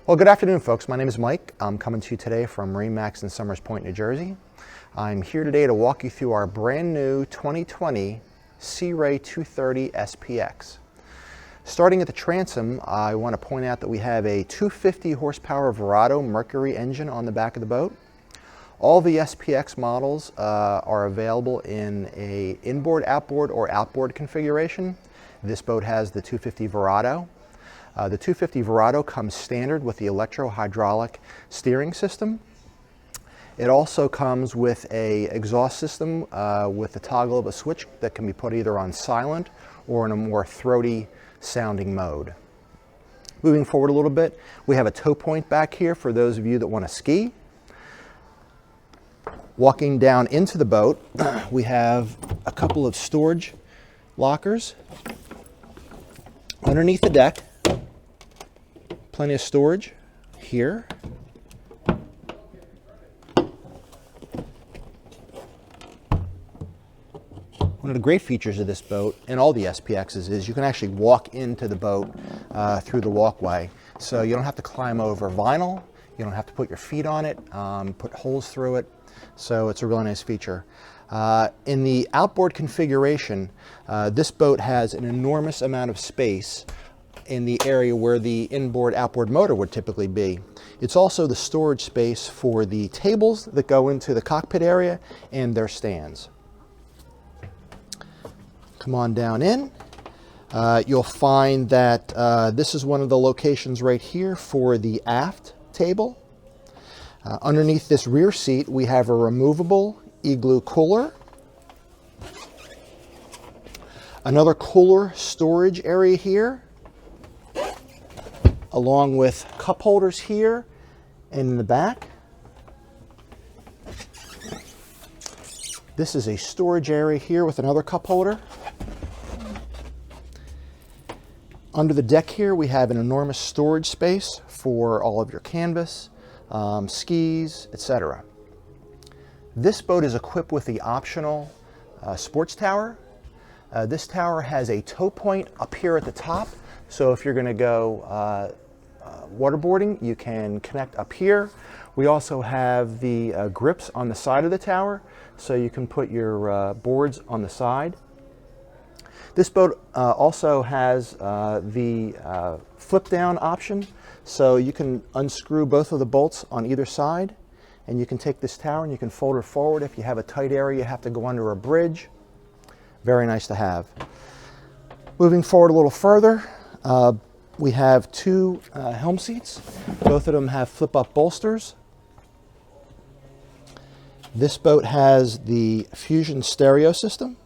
Well, good afternoon, folks. My name is Mike. I'm coming to you today from MarineMax in Somers Point, New Jersey. I'm here today to walk you through our brand new 2020 Sea Ray 230 SPX. Starting at the transom, I want to point out that we have a 250 horsepower Verado Mercury engine on the back of the boat. All the SPX models are available in a inboard, outboard, or outboard configuration. This boat has the 250 Verado. The 250 Verado comes standard with the electro-hydraulic steering system. It also comes with an exhaust system with the toggle of a switch that can be put either on silent or in a more throaty sounding mode. Moving forward a little bit, we have a tow point back here for those of you that want to ski. Walking down into the boat, we have a couple of storage lockers underneath the deck. Plenty of storage here. One of the great features of this boat and all the SPXs is you can actually walk into the boat through the walkway. So you don't have to climb over vinyl, you don't have to put your feet on it, put holes through it. So it's a really nice feature. In the outboard configuration, this boat has an enormous amount of space in the area where the inboard outboard motor would typically be. It's also the storage space for the tables that go into the cockpit area and their stands. Come on down in. You'll find that this is one of the locations right here for the aft table. Underneath this rear seat, we have a removable igloo cooler. Another cooler storage area here, along with cup holders here and in the back. This is a storage area here with another cup holder. Under the deck here, we have an enormous storage space for all of your canvas, skis, etc. This boat is equipped with the optional sports tower. This tower has a tow point up here at the top, so if you're going to go waterboarding, you can connect up here. We also have the grips on the side of the tower, so you can put your boards on the side. This boat also has the flip down option, so you can unscrew both of the bolts on either side, and you can take this tower and you can fold it forward. If you have a tight area, you have to go under a bridge. Very nice to have. Moving forward a little further, we have two Helm seats. Both of them have flip-up bolsters. This boat has the Fusion stereo system.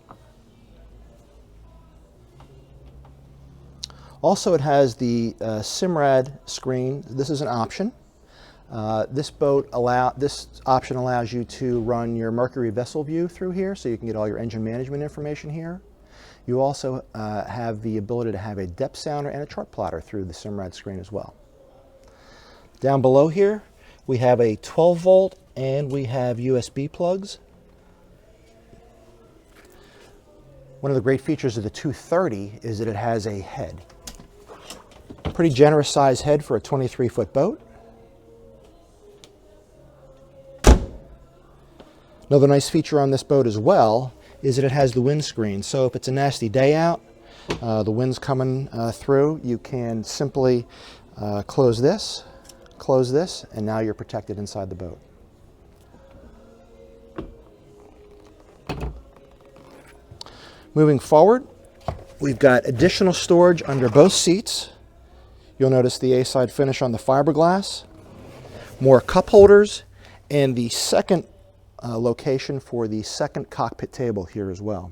Also, it has the Simrad screen. This is an option. This option allows you to run your Mercury vessel view through here, so you can get all your engine management information here. You also have the ability to have a depth sounder and a chart plotter through the Simrad screen as well. Down below here, we have a 12 volt and we have USB plugs. One of the great features of the 230 is that it has a head. Pretty generous size head for a 23-foot boat. Another nice feature on this boat as well is that it has the windscreen. So if it's a nasty day out, the wind's coming through, you can simply close this, and now you're protected inside the boat. Moving forward, we've got additional storage under both seats. You'll notice the A-side finish on the fiberglass, more cup holders, and the second location for the second cockpit table here as well.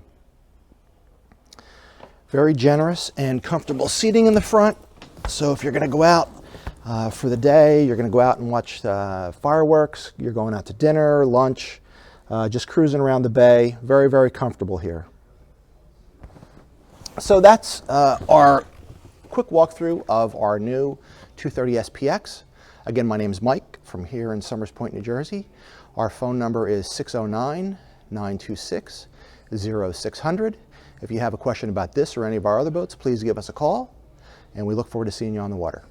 Very generous and comfortable seating in the front. So if you're going to go out for the day, you're going to go out and watch fireworks, you're going out to dinner, lunch, just cruising around the bay, very, very comfortable here. So that's our quick walkthrough of our new 230 SPX. Again, my name is Mike from here in Somers Point, New Jersey. Our phone number is 609-926-0600. If you have a question about this or any of our other boats, please give us a call, and we look forward to seeing you on the water.